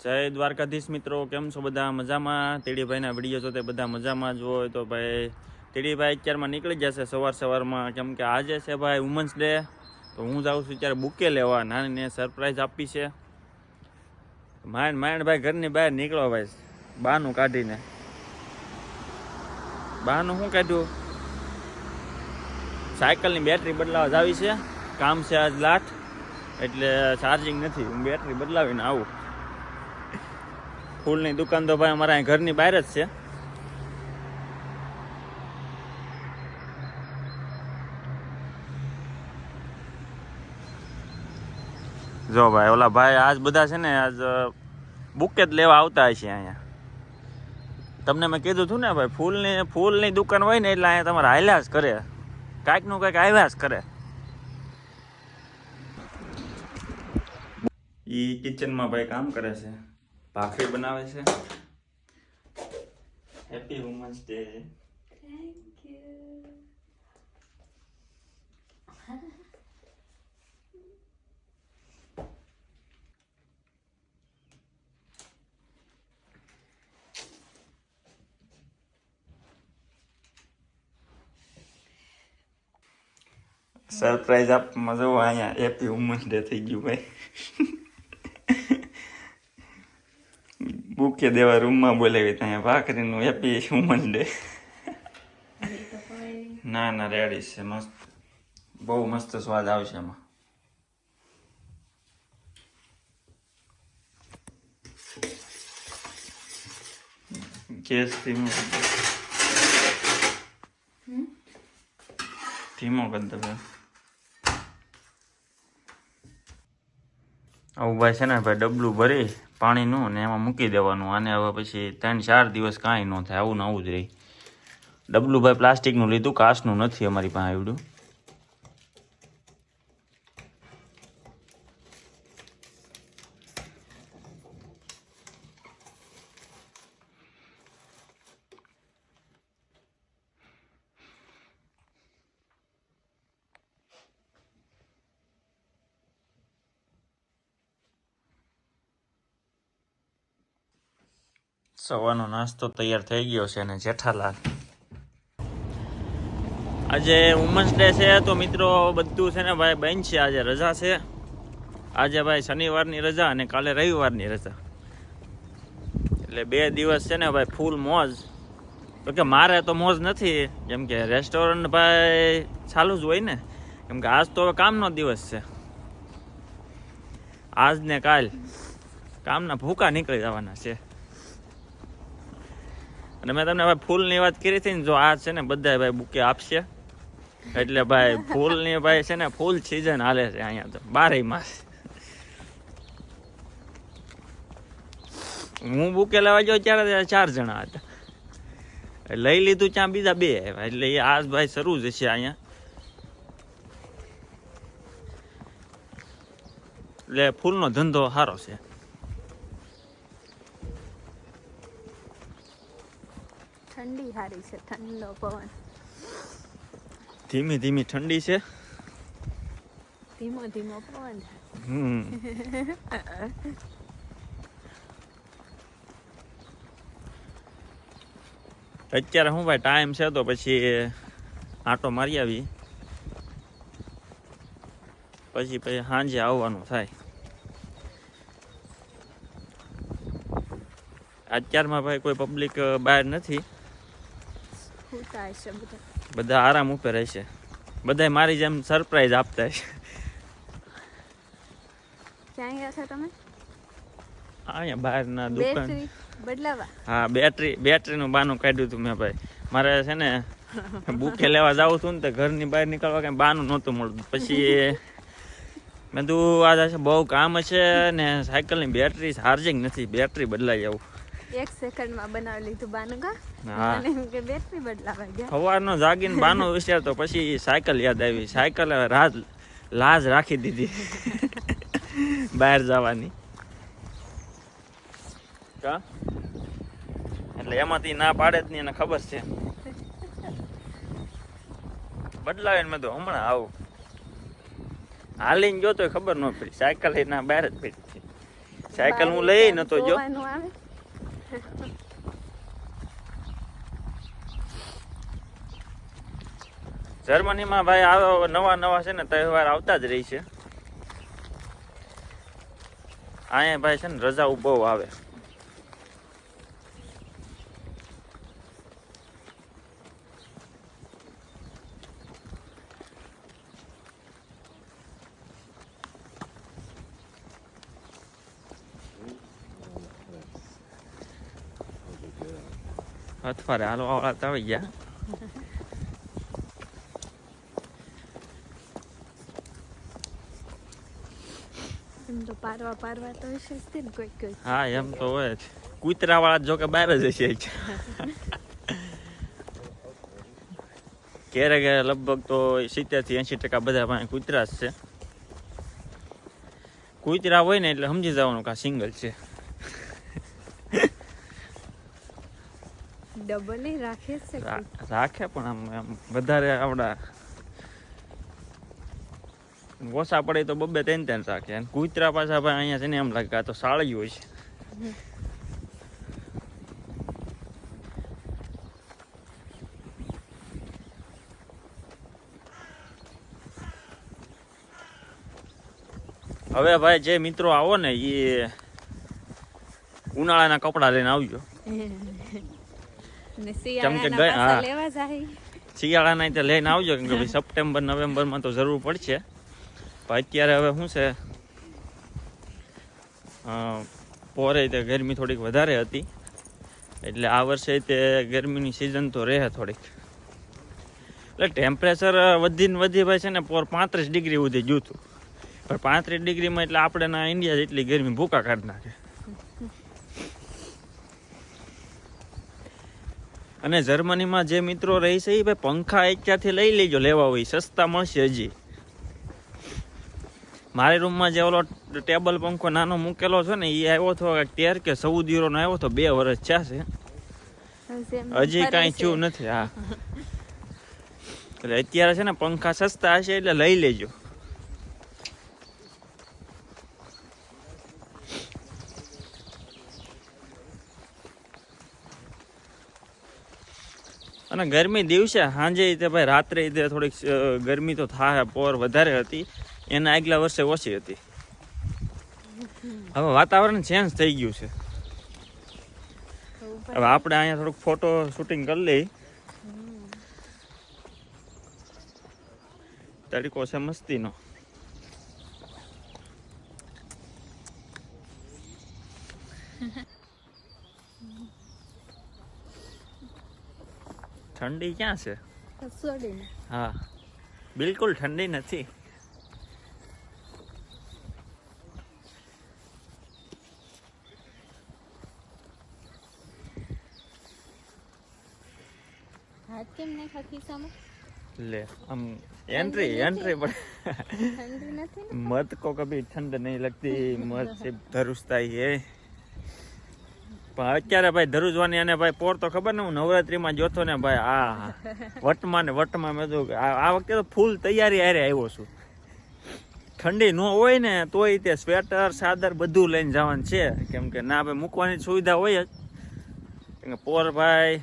જય દ્વારકાધીશ મિત્રો, કેમ છો બધા? મજામાં? તેડીભાઈના વિડીયો જો તે બધા મજામાં જ હોય તો ભાઈ તેડીભાઈ અત્યારમાં નીકળી જશે સવારમાં, કેમ કે આજે છે ભાઈ વુમન્સ ડે. તો હું જાઉં છું ત્યારે બુકે લેવા, નાનીને સરપ્રાઈઝ આપી છે. માંડ ભાઈ ઘરની બહાર નીકળો ભાઈ, બાનું કાઢીને. બાનું શું કાઢ્યું? સાયકલની બેટરી બદલાવા જ આવી છે, કામ છે આજ લાટ, એટલે ચાર્જિંગ નથી. હું બેટરી બદલાવીને આવું. ફૂલની દુકાન તો ભાઈ અમારા ઘરની બહાર જ છે. જો ભાઈ ઓલા ભાઈ આજ બધા છે ને આજ બુકે જ લેવા આવતા હશે અહીંયા. તમને મેં કીધું હતું ને ભાઈ, ફૂલની દુકાન હોય ને એટલે અહીંયા તમારે હાલ્યા જ કરે, કાંઈક નું કાંઈક આવ્યા જ કરે. ઈ કિચનમાં ભાઈ કામ કરે છે, ભાખરી બનાવે છે. Happy women's day. Thank you. Surprise આપવામાં જો અહીંયા હેપી વુમન્સ ડે થઈ ગયું ભાઈ. બુકે દેવા રૂમમાં બોલાવી ત્યાં ભાખરીનું હેપી વુમન્સ ડે. ના રેડી છે, મસ્ત, બહુ મસ્ત સ્વાદ આવશે એમાં. ગેસ ધીમો કરી દે. આવું ભાઈ છે ને ભાઈ ડબલું ભરી પાણીનું ને એમાં મૂકી દેવાનું. આને હવે પછી 3-4 દિવસ કાંઈ ન થાય, આવું ને આવું જ રહી. ડબલું ભાઈ પ્લાસ્ટિકનું લીધું, કાચનું નથી અમારી પાસે આવડ્યું. સવારનો નાસ્તો તૈયાર થઈ ગયો છે અને જેઠાલાલ આજે વુમન્સ ડે છે તો મિત્રો બધું છે ને ભાઈ બંધ છે. આજે રજા છે. આજે ભાઈ શનિવારની રજા અને કાલે રવિવારની રજા, એટલે 2 દિવસ છે ને ભાઈ ફૂલ મોજ. તો કે મારે તો મોજ નથી, કેમ કે રેસ્ટોરન્ટ ભાઈ ચાલુ જ હોય ને, કેમ કે આજ તો હવે કામનો દિવસ છે. આજ ને કાલ કામના ભૂકા નીકળી જવાના છે. અને મેં તમને ભાઈ ફૂલની વાત કરી હતી ને, જો આ છે ને બધા ભાઈ બુકે આપશે, એટલે ભાઈ ફૂલની ભાઈ છે ને ફૂલ સિઝન હાલે છે અહીંયા તો 12 માસ. હું બુકે લેવા ગયો ત્યારે 4 જણા હતા, લઈ લીધું ત્યાં બીજા 2 આવ્યા, એટલે એ આજ ભાઈ શરૂ જ છે અહીંયા. એટલે ફૂલનો ધંધો સારો છે. ઠંડી હારી છે, ઠંડો પવન, ધીમી ધીમી ઠંડી છે, ધીમો ધીમો પવન. અત્યારે શું ભાઈ ટાઈમ છે તો પછી આંટો મારી આવી, પછી સાંજે આવવાનું થાય. અત્યારમાં ભાઈ કોઈ પબ્લિક બહાર નથી, બધા આરામ ઉપર રહેશે. બધા મારી જેમ સરપ્રાઈઝ આપતા હશે. ક્યાં ગયા છો તમે? અહીંયા બહારના દુકાન બદલાવા. હા, બેટરીનું બાનું કાઢ્યું હતું મેં ભાઈ. મારે છે ને બુકે લેવા જાવું હતું ને તો ઘરની બહાર નીકળવા કઈ બાનું નહોતું મળતું. પછી મેં તું આજે બહુ કામ હશે ને સાયકલની બેટરી ચાર્જિંગ નથી, બેટરી બદલાઈ આવું. 1 સેકન્ડમાં બનાવી લીધું બાનું. હા, બેટરી બદલાવા ગયા. સવારનો જાગીને બાનો વિચાર તો પછી સાયકલ યાદ આવી. સાયકલ લાજ રાખી દીધી બહાર જવાની. એટલે એમાંથી ના પાડે જ નહીં, એને ખબર છે. બદલાવીને મેં તો હમણાં આવું. હાલીને ગયો તો ખબર ન પડી, સાયકલ એના બહાર જ પડી. સાયકલ હું લઈ નતો જો. જોવાનું આવે. જર્મનીમાં ભાઈ આવો નવા છે ને તહેવાર આવતા જ રહી છે. અહીંયા ભાઈ છે ને રજા બહુ આવે. અથવારે હાલો વાળા તો આવી ગયા. એમ તો પારવા તો હશે જ ને કોઈ. હા એમ તો હોય જ. કૂતરા વાળા જો કે બહાર જ હશે. ઘેરે ઘેરે લગભગ તો 70 થી 80% બધા પાસે કૂતરા જ છે. કૂતરા હોય ને એટલે સમજી જવાનું કે આ સિંગલ છે. ડબલ નહીં રાખે છે. રાખે પણ આમ વધારે આવડા ઓછા પડે તો 2-3 રાખે. અને કૂતરા પાછા ભાઈ અહીંયા છે ને એમ લાગે આ તો સાળી હોય છે. હવે ભાઈ જે મિત્રો આવો ને એ ઉનાળાના કપડા લઈને આવજો. ને શિયાળાના પાછા લેવા જાય. શિયાળાના તો લઈને આવજો કેમ કે ભાઈ સપ્ટેમ્બર નવેમ્બરમાં તો જરૂર પડશે. પણ અત્યારે હવે શું છે પોરે તે ગરમી થોડીક વધારે હતી એટલે આ વર્ષે તે ગરમીની સિઝન તો રહે થોડીક. એટલે ટેમ્પરેચર વધી ભાઈ છે ને પોર 35 ડિગ્રી સુધી જૂતું. પણ 35 ડિગ્રીમાં એટલે આપણે ના ઇન્ડિયા જેટલી ગરમી ભૂકા કાઢી નાખે. અને જર્મનીમાં જે મિત્રો રહી છે એ ભાઈ પંખા એકથી લઈ લેજો, લેવા હોય સસ્તા મળશે. હજી મારી રૂમમાં જે ઓલો ટેબલ પંખો નાનો મૂકેલો છે ને એ આવ્યો હતો 13 કે 14 યુરોનો આવ્યો હતો. 2 વર્ષ થયા છે હજી કાંઈ થયું નથી. હા એટલે અત્યારે છે ને પંખા સસ્તા હશે એટલે લઈ લેજો. અને ગરમી દિવસે સાંજે તે ભાઈ રાત્રે તે થોડીક ગરમી તો થાય પોર વધારે હતી. એના આગલા વર્ષે ઓછી હતી. હવે વાતાવરણ ચેન્જ થઈ ગયું છે. હવે આપણે અહીંયા થોડુંક ફોટો શૂટિંગ કરી લઈ. તડકો છે મસ્તીનો. ઠંડી ક્યાં છે? હા બિલકુલ ઠંડી નથી. કેમ નહીં ખાતી સામે લે આમ एंट्री पर मत को कभी ठंड नहीं लगती, मत से धरुसता ही है. પણ અત્યારે ભાઈ ધરુજવાની અને ભાઈ પોર તો ખબર ને હું નવરાત્રીમાં જોતો ને ભાઈ આ વટમાં મેં તો આ વખતે તો ફૂલ તૈયારી હારે આવ્યો છું. ઠંડી ન હોય ને તોય તે સ્વેટર ચાદર બધું લઈને જવાનું છે કેમ કે ના ભાઈ મૂકવાની સુવિધા હોય જ. કેમ કે પોર ભાઈ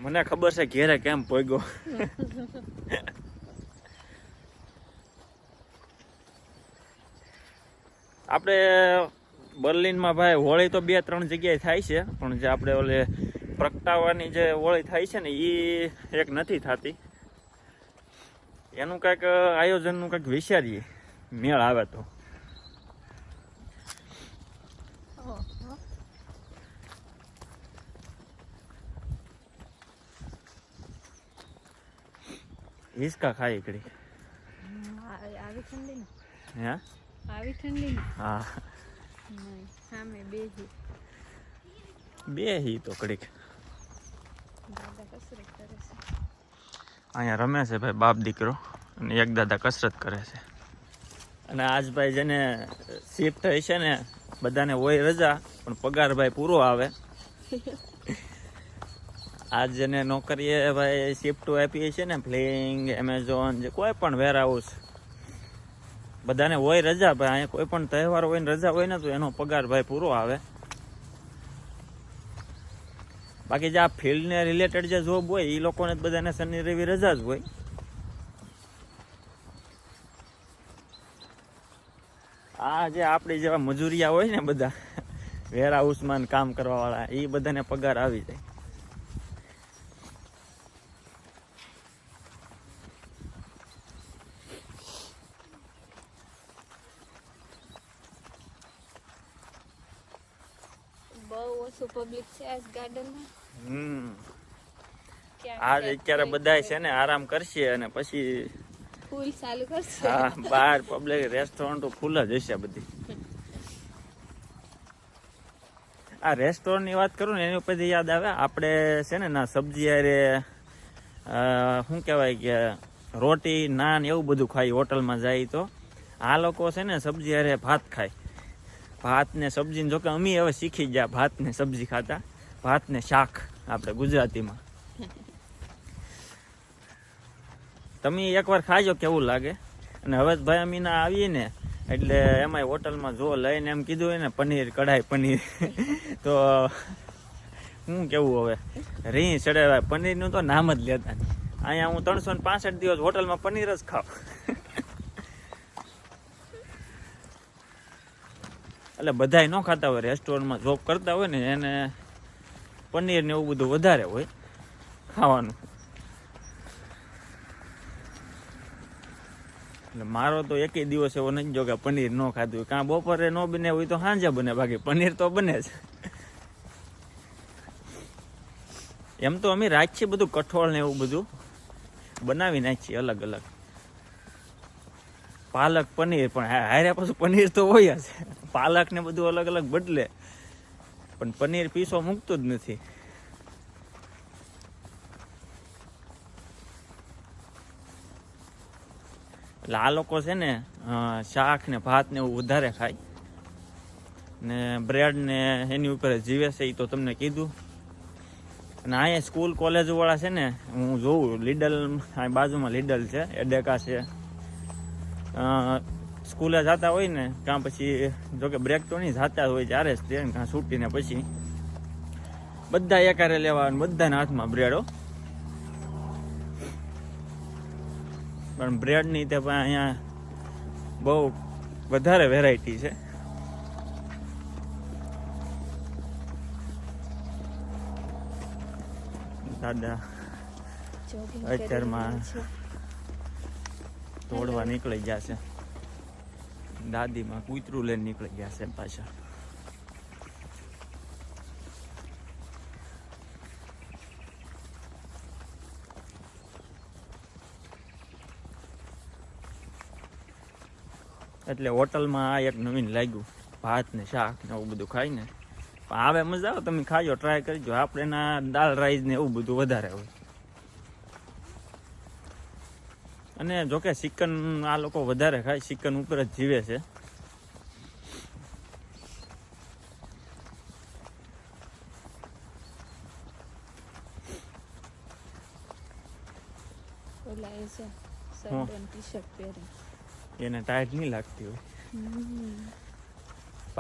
મને ખબર છે ઘેરે કેમ પોગ્યો. આપણે બર્લિનમાં ભાઈ હોળી તો 2-3 જગ્યાએ થાય છે પણ જે આપણે ઓલે પ્રગટાવવાની જે હોળી થાય છે ને એ એક નથી થતી. એનું કંઈક આયોજનનું કંઈક વિચારીએ મેળ આવે તો. હિસકા ખાઈ એકડી આવી ઠંડી ને હે આવી ઠંડી ને હા નહીં સામે બે હી તો કડીક દાદા કસરત કરે છે. અહીંયા રમે છે ભાઈ બાપ દીકરો અને એક દાદા કસરત કરે છે. અને આજ ભાઈ જેને શિફ્ટ હશે ને બધાને હોય રજા પણ પગાર ભાઈ પૂરો આવે. આજ જેને નોકરીએ ભાઈ શિફ્ટ આપી છે ને ફ્લિંગ એમેઝોન જે કોઈ પણ વેર હાઉસ બધાને હોય રજા ભાઈ, અહીંયા કોઈ પણ તહેવાર હોય ને રજા હોય ને તો એનો પગાર ભાઈ પૂરો આવે. બાકી જે આ ફિલ્ડને રિલેટેડ જે જોબ હોય એ લોકોને બધાને શનિ રવિ રજા જ હોય. આ જે આપણી જેવા મજૂરિયા હોય ને બધા વેર હાઉસમાં કામ કરવા વાળા, એ બધાને પગાર આવી જાય. બહુ ઓછું પબ્લિક છે આ ગાર્ડનમાં. આજ અત્યારે બધા છે ને આરામ કરશે અને પછી ફૂલ ચાલુ કરશે. હા, બહાર પબ્લિક રેસ્ટોરન્ટ ફૂલ જ હશે બધી. આ રેસ્ટોરન્ટ ની વાત કરું ને એની ઉપરથી યાદ આવે, આપણે છે ને ના સબ્જી અરે શું કહેવાય કે રોટી નાન એવું બધું ખાઈ હોટલમાં જાય તો આ લોકો છે ને સબ્જી અરે ભાત ખાય. ભાત ને સબ્જી, જોકે અમે હવે શીખી ગયા ભાત ને સબ્જી ખાતા, ભાત ને શાક આપણે ગુજરાતીમાં. તમે એકવાર ખાજો કેવું લાગે. અને હવે ભાઈ અમે ના આવીએ ને એટલે એમાંય હોટલમાં જો લઈને એમ કીધું હોય ને પનીર કઢાઈ પનીર તો શું કેવું હવે રીં ચડે. પનીરનું તો નામ જ લેતા નહીં. અહીંયા હું 365 દિવસ હોટલમાં પનીર જ ખાઉં. એટલે બધાય ન ખાતા હોય, રેસ્ટોરન્ટમાં જોબ કરતા હોય ને એને પનીર ને એવું બધું વધારે હોય ખાવાનું. એટલે મારો તો એકેય દિવસ એવો નથી જો કે પનીર ન ખાધું હોય. કાં બપોરે ન બને હોય તો સાંજે બને, બાકી પનીર તો બને જ. એમ તો અમે રાખીએ બધું કઠોળ ને એવું બધું બનાવી નાખીએ અલગ અલગ, પાલક પનીર, પણ હારે પાછું પનીર તો હોય જ. પાલક ને બધું અલગ અલગ બદલે પણ પનીર પીસો મૂકતું જ નથી. એટલે આ લોકો છે ને શાક ને ભાત ને એવું વધારે ખાય ને બ્રેડ ને એની ઉપર જીવે છે, એ તો તમને કીધું. અને અહીંયા સ્કૂલ કોલેજ વાળા છે ને હું જોઉં લીડલ, બાજુમાં લીડલ છે, એડેકા છે, સ્કૂલે જતા હોય ને કાં પછી જોકે બ્રેક તો નહીં જતા હોય ત્યારે જ તે કાં છૂટીને પછી બધા એકારે લેવા, બધાના હાથમાં બ્રેડો. પણ બ્રેડની તે પણ અહીંયા બહુ વધારે વેરાયટી છે. દાદા અત્યારમાં દોડવા નીકળી ગયા છે, દાદીમાં કૂતરું લઈને નીકળી ગયા છે પાછા. એટલે હોટલમાં આ એક નવીન લાગ્યું, ભાત ને શાક ને એવું બધું ખાઈને આવે મજા આવે. તમે ખાજો, ટ્રાય કરજો. આપણે ના દાળ રાઈસ ને એવું બધું વધારે હોય. અને જોકે ચિકન આ લોકો વધારે ખાય, ચિકન ઉપર જ જીવે છે. એને ટાઈટ નહીં લાગતી હોય.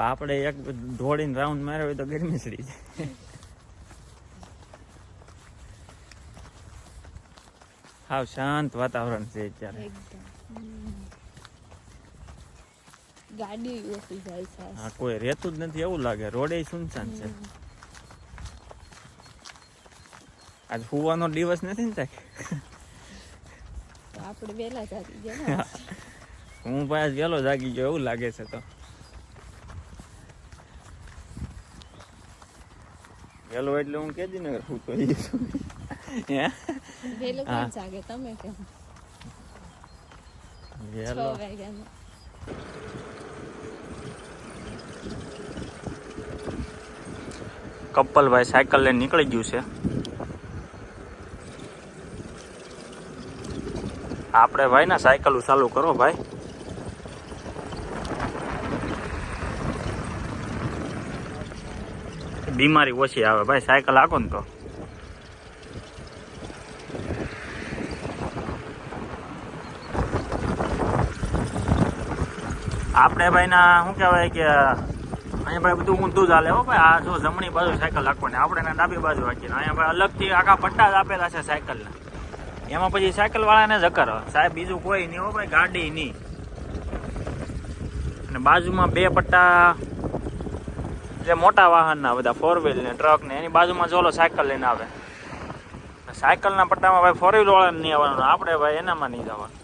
આપણે એક દોડીને રાઉન્ડ માર્યો હોય તો ગરમી ચડી જાય. હાવ શાંત વાતાવરણ છે અત્યારે. ગાડી ઓછી જાય છે. હા, કોઈ રહેતું જ નથી એવું લાગે. રોડે સુનસાન છે. આજ સુવાનો દિવસ નથી ને થાય. આપણે વહેલા જાગી ગયા. હું ભાઈ વહેલો જાગી ગયો એવું લાગે છે. તો વહેલો એટલે હું કેજી ને હું તો વહેલો કોણ જાગે? તમે કેમ? વહેલો 6 વાગ્યાનો. કપલભાઈ સાયકલ લઈને નીકળી ગયું છે. આપણે ભાઈ ના સાયકલ ચાલુ કરો ભાઈ. બીમારી ઓછી આવે ભાઈ સાયકલ હાકો ને તો. આપણે ભાઈ ના શું કહેવાય કે અહીંયા ભાઈ બધું ઊંધું ચાલે હો ભાઈ. આ જો જમણી બાજુ સાયકલ રાખવાની, આપણે એને ડાબી બાજુ રાખીને અહીંયા ભાઈ અલગથી આખા પટ્ટા જ આપેલા છે સાયકલના. એમાં પછી સાયકલ વાળાને જકર સાહેબ, બીજું કોઈ નહીં હો ભાઈ, ગાડી નહીં. અને બાજુમાં બે પટ્ટા જે મોટા વાહનના બધા 4 વ્હીલ ને ટ્રક ને એની બાજુમાં જોલો સાયકલ લઈને આવે. સાયકલના પટ્ટામાં ભાઈ 4 વ્હીલ વાળાને નહીં આવવાનું, આપણે ભાઈ એનામાં નહીં જવાનું.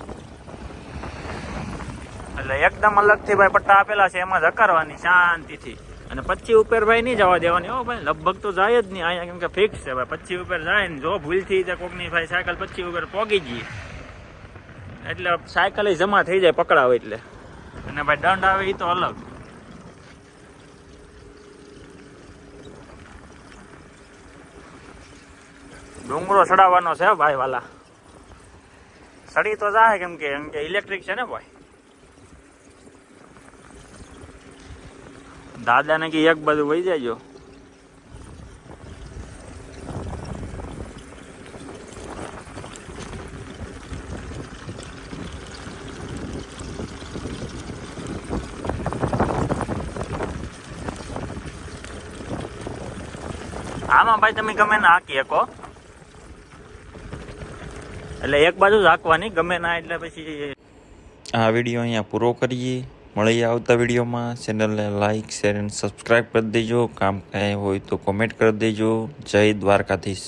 એટલે એકદમ અલગથી ભાઈ પટ્ટા આપેલા છે, એમાં જકારવાની શાંતિથી. અને 25 ઉપર ભાઈ નહીં જવા દેવાની હો ભાઈ, લગભગ તો જાય જ નહીં અહીંયા, કેમ કે ફિક્સ છે ભાઈ 25 ઉપર જાય ને. જો ભૂલથી કોકની ભાઈ સાયકલ 25 ઉપર પોગી ગઈ એટલે સાયકલ જમા થઈ જાય પકડાવે એટલે. અને ભાઈ દંડ આવે એ તો અલગ. ડુંગરો ચડાવવાનો છે ભાઈ વાલા, સડી તો જાય કેમ કે ઇલેક્ટ્રિક છે ને ભાઈ. દાદાને કે એક બાજુ વહી જાય. આમાં ભાઈ તમે ગમે ના હાકી શકો, એટલે એક બાજુ જ હાંકવાની, ગમે ના એટલે પછી. આ વિડીયો અહીંયા પૂરો કરીએ. મળીએ આવતા વિડીયોમાં. ચેનલને લાઇક શેર અને સબસ્ક્રાઈબ કરી દેજો. કામ કાંઈ હોય તો કોમેન્ટ કરી દેજો. જય દ્વારકાધીશ.